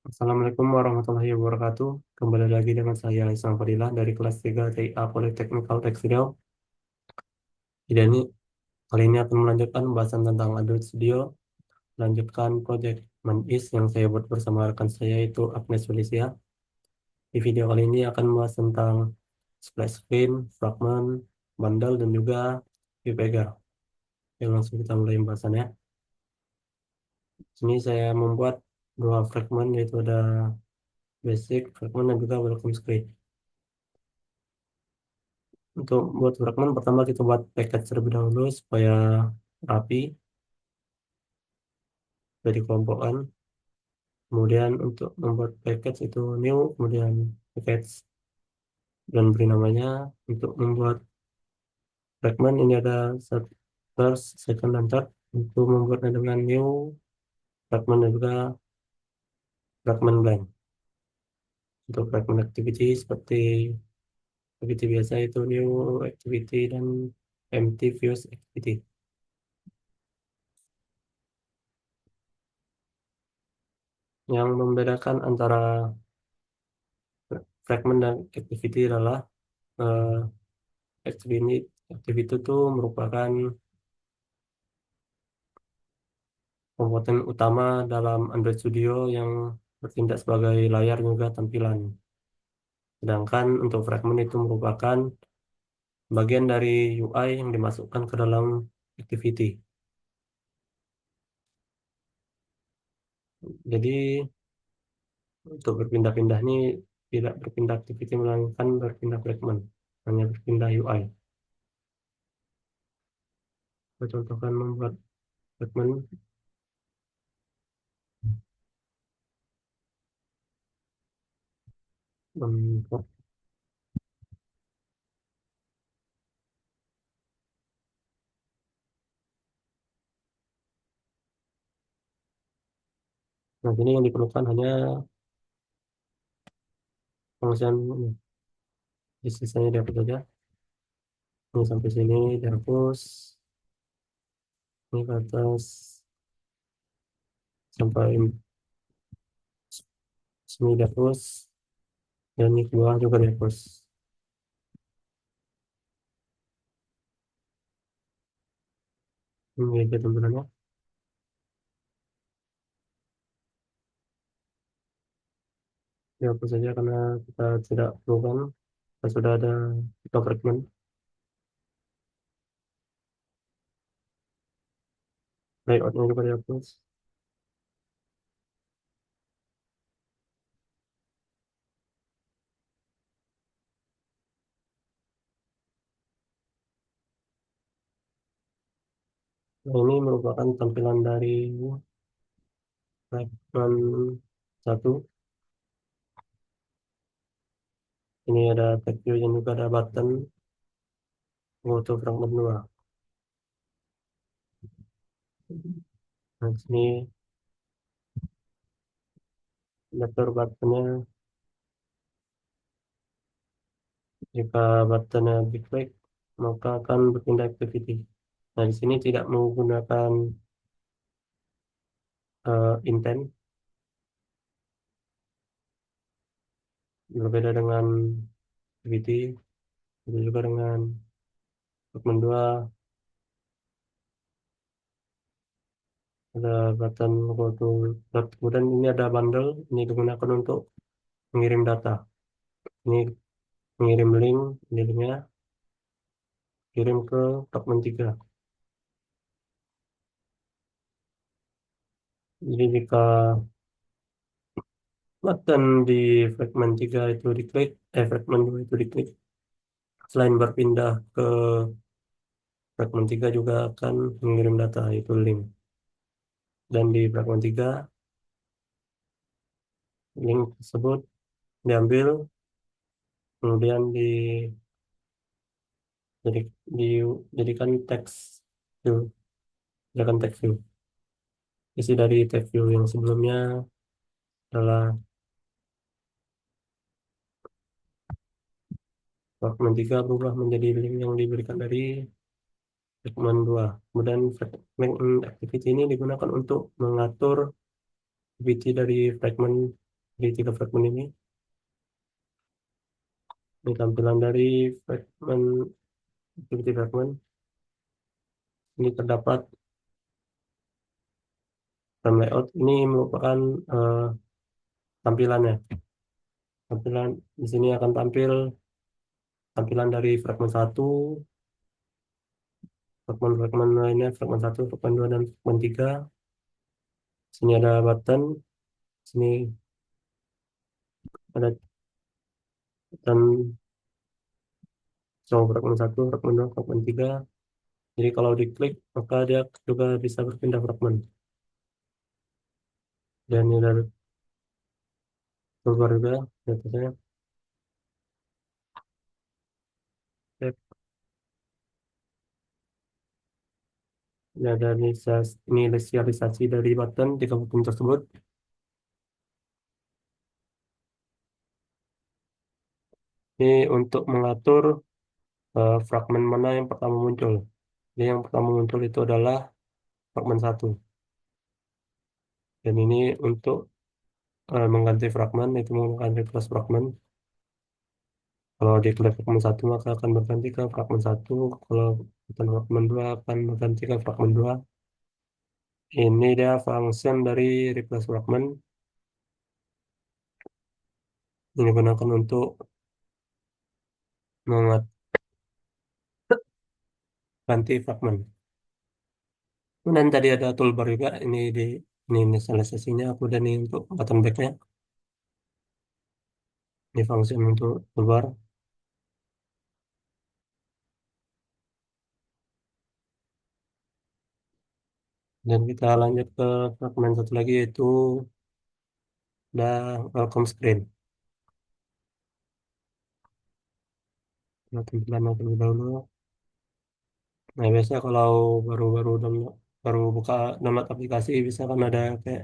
Assalamualaikum warahmatullahi wabarakatuh. Kembali lagi dengan saya Isam Fadilah dari kelas 3 TIA Politeknikal Tekstil. Jadi kali ini akan melanjutkan pembahasan tentang Android Studio. Lanjutkan project Manis yang saya buat bersama rekan saya yaitu Agnes Felicia. Di video kali ini akan membahas tentang splash screen, fragment, bundle, dan juga VPG. Yang langsung kita mulai pembahasannya. Sini saya membuat dua fragment yaitu ada basic fragment dan juga welcome script. Untuk buat fragment pertama kita buat package terlebih dahulu supaya rapi dari kelompokan. Kemudian untuk membuat package itu new, kemudian package dan beri namanya. Untuk membuat fragment ini ada first, second, dan third. Untuk membuatnya dengan new fragment dan juga fragment blank. Untuk fragment activity seperti activity biasa itu new activity dan empty views activity. Yang membedakan antara fragment dan activity adalah eh, activity activity itu merupakan komponen utama dalam Android Studio yang bertindak sebagai layar juga tampilan. Sedangkan untuk fragment itu merupakan bagian dari UI yang dimasukkan ke dalam activity. Jadi untuk berpindah-pindah ini tidak berpindah activity melainkan berpindah fragment, hanya berpindah UI. Saya contohkan membuat fragment. Nah, ini yang diperlukan hanya fungsi ini. Di sisanya dihapus saja. Ini sampai sini dihapus. Ini ke atas sampai sini dihapus. Dan ini ke bawah juga dihapus. Ini aja tampilannya. Dihapus saja karena kita tidak perlukan. Kita sudah ada tiga fragment. Layoutnya juga dihapus. Nah, ini merupakan tampilan dari fragment satu. Ini ada tag view dan juga ada button untuk fragment dua. Nah, sini daftar buttonnya. Jika buttonnya diklik, maka akan berpindah activity. Nah, di sini tidak menggunakan intent, berbeda dengan activity, itu juga dengan segmen 2 ada button go to start. Kemudian ini ada bundle, ini digunakan untuk mengirim data. Ini mengirim link, ini linknya kirim ke fragment 3. Jadi jika button di fragment 3 itu diklik, fragment 2 itu diklik, selain berpindah ke fragment 3 juga akan mengirim data, itu link. Dan di fragment 3, link tersebut diambil, kemudian jadi, dijadikan teks view, jadikan teks view. Isi dari teks view yang sebelumnya adalah fragment 3 berubah menjadi link yang diberikan dari fragment 2. Kemudian fragment activity ini digunakan untuk mengatur activity dari fragment Di tiga fragmen ini tampilan dari fragmen activity fragment. Ini terdapat frame layout. Ini merupakan eh, tampilannya. Tampilan di sini akan tampil tampilan dari fragmen satu, fragmen-fragmen lainnya, fragmen satu, fragmen 2 dan fragmen 3. Sini ada button, sini ada button show fragmen satu, fragmen 2, fragmen 3. Jadi kalau diklik maka dia juga bisa berpindah fragmen. Dan ini ada toolbar juga biasanya. Ini ada inisialisasi dari button di fragmen tersebut. Ini untuk mengatur fragmen mana yang pertama muncul. Jadi yang pertama muncul itu adalah fragmen satu. Dan ini untuk mengganti fragmen, itu menggunakan replace fragmen. Kalau di klik fragmen satu maka akan berganti ke fragmen satu. Kalau bukan fragmen 2 akan berganti ke fragmen 2. Ini dia function dari replace fragment. Ini digunakan untuk mengganti fragmen. Dan tadi ada toolbar juga. Ini inisialisasinya aku dan ini untuk button backnya. Ini function untuk toolbar. Dan kita lanjut ke fragmen satu lagi yaitu ada welcome screen. Nah, tampilan terlebih dahulu. Nah, biasanya kalau baru buka download aplikasi bisa kan ada kayak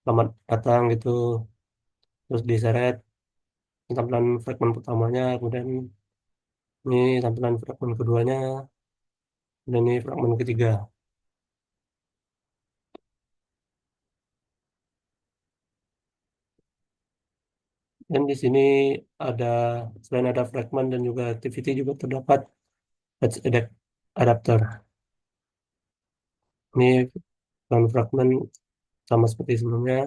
selamat datang gitu, terus diseret tampilan fragmen pertamanya, kemudian ini tampilan fragmen keduanya, dan ini fragmen ketiga. Dan di sini ada selain ada fragmen dan juga activity juga terdapat batch adapter. Ini fragmen sama seperti sebelumnya.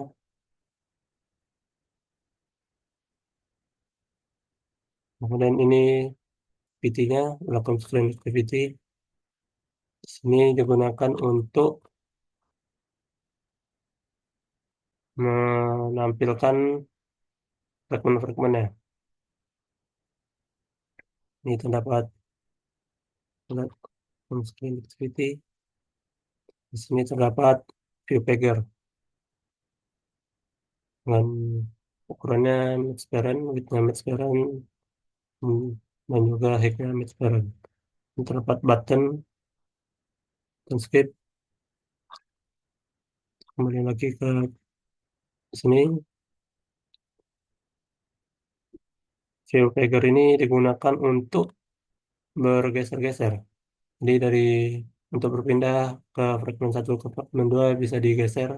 Kemudian ini PT-nya, welcome screen activity. Ini digunakan untuk menampilkan fragmen-fragmennya. Ini terdapat welcome screen activity. Di sini terdapat view pager dengan ukurannya match parent, widthnya match parent, hmm, dan juga height-nya match parent. Ini terdapat button dan skip. Kembali lagi ke sini. View pager ini digunakan untuk bergeser-geser. Jadi untuk berpindah ke fragmen satu ke fragmen 2 bisa digeser.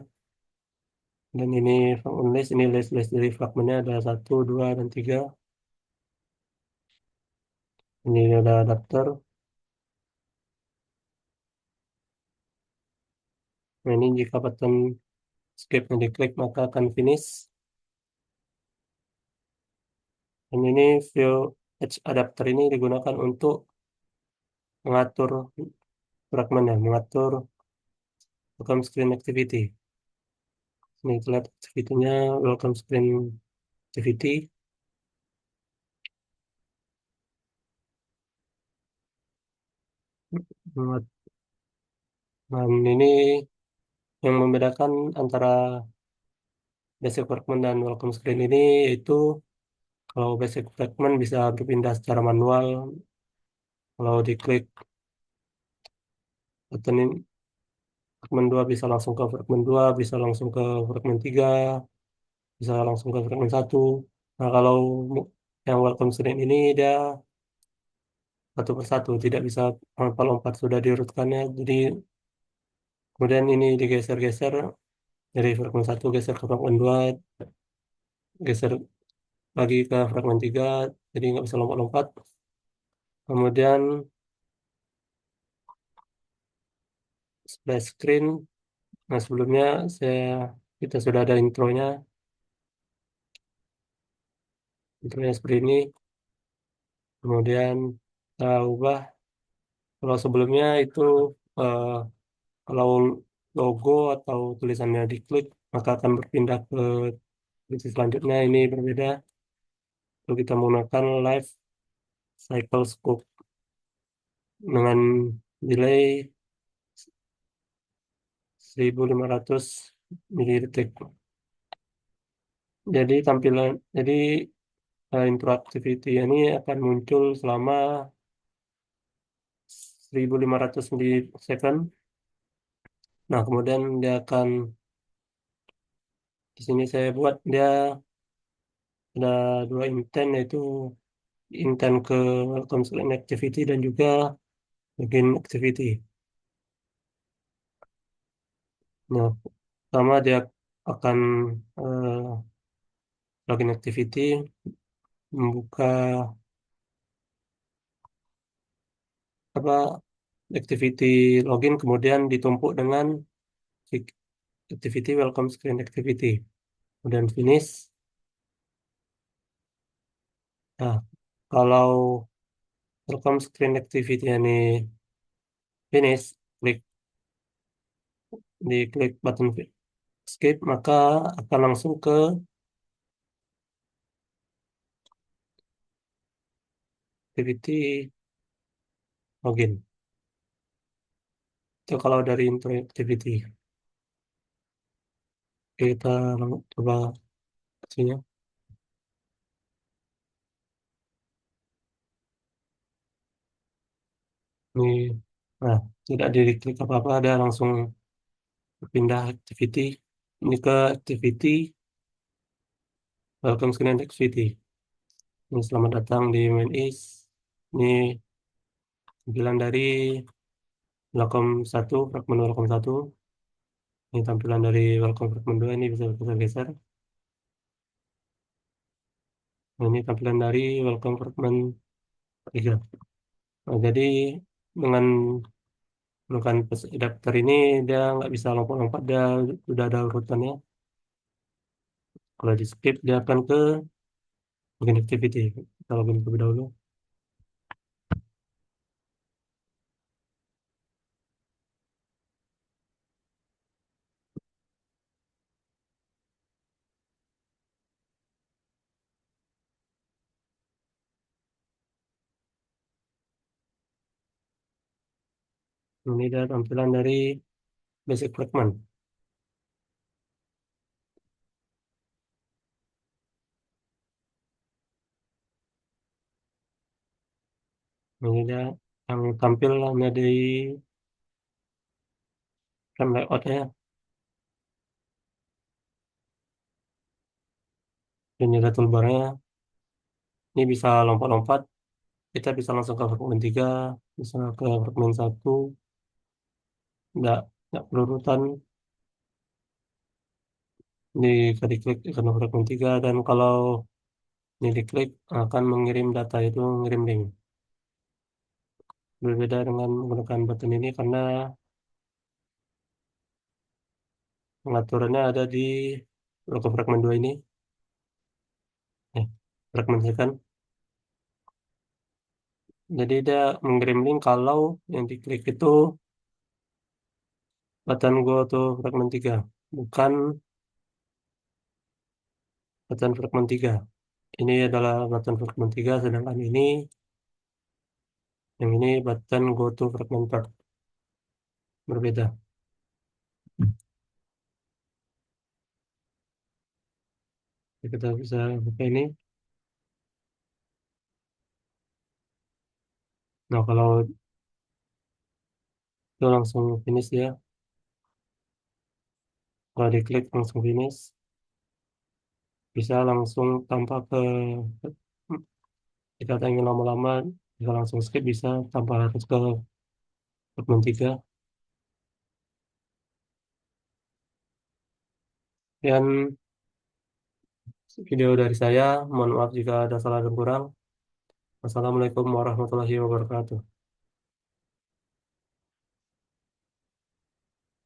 Dan ini fragmen list, ini list dari fragmennya ada satu, 2, dan 3. Ini ada adapter. Nah, ini jika button skip yang diklik maka akan finish. Dan ini view edge adapter ini digunakan untuk mengatur fragmennya, mengatur welcome screen activity. Ini terlihat activity-nya welcome screen activity. Dan ini yang membedakan antara basic fragment dan welcome screen ini yaitu kalau basic fragment bisa berpindah secara manual. Kalau diklik button ini, fragment 2 bisa langsung ke fragment 2, bisa langsung ke fragment 3, bisa langsung ke fragment satu. Nah, kalau yang welcome screen ini dia satu persatu, tidak bisa lompat-lompat sudah diurutkannya. Jadi kemudian ini digeser-geser dari fragment satu geser ke fragment 2. geser lagi ke fragmen 3, jadi nggak bisa lompat-lompat. Kemudian splash screen. Nah, sebelumnya kita sudah ada intronya seperti ini. Kemudian kita ubah. Kalau sebelumnya itu eh, kalau logo atau tulisannya diklik, maka akan berpindah ke sisi selanjutnya. Ini berbeda. Kalau kita menggunakan live cycle scope dengan delay 1500 milidetik. Jadi intro activity ini akan muncul selama 1500 milisecond. Nah, kemudian dia akan di sini saya buat dia ada dua intent, yaitu intent ke constraint activity dan juga login activity. Nah, pertama dia akan eh, login activity membuka apa activity login, kemudian ditumpuk dengan activity welcome screen activity, kemudian finish. Nah, kalau welcome screen activity ini finish, diklik button skip, maka akan langsung ke activity login. Itu kalau dari intro activity. Oke, kita coba hasilnya. Ini, nah, tidak diklik apa-apa, ada langsung pindah activity. Ini ke activity welcome screen activity. Ini selamat datang di main is. Ini tampilan dari welcome 1, fragment welcome 1. Ini tampilan dari welcome fragment 2, ini bisa kita geser. Nah, ini tampilan dari welcome fragment 3. Nah, jadi dengan menggunakan adapter ini dia nggak bisa lompat-lompat, dia sudah ada urutannya. Kalau di skip dia akan ke login activity. Kita login terlebih dahulu. Ini dia tampilan dari basic fragment. Ini dia yang tampil hanya di frame layoutnya. Ini ada toolbarnya. Ini bisa lompat-lompat. Kita bisa langsung ke fragment 3, bisa ke fragment 1. Nggak perlu urutan. Ini bisa diklik ke fragment 3, dan kalau ini diklik akan mengirim data, itu mengirim link. Berbeda dengan menggunakan button ini karena pengaturannya ada di logo fragment 2 ini. Eh, fragment second. Jadi dia mengirim link kalau yang diklik itu button go to fragment 3, bukan button fragment 3. Ini adalah button fragment 3, sedangkan yang ini button go to fragment 4. Berbeda. Jadi kita bisa buka ini. Nah, kalau itu langsung finish ya. Kalau diklik langsung finish, bisa langsung tanpa jika ingin lama-lama, bisa langsung skip, bisa tanpa harus ke fragment 3. Dan video dari saya. Mohon maaf jika ada salah dan kurang. Wassalamualaikum warahmatullahi wabarakatuh.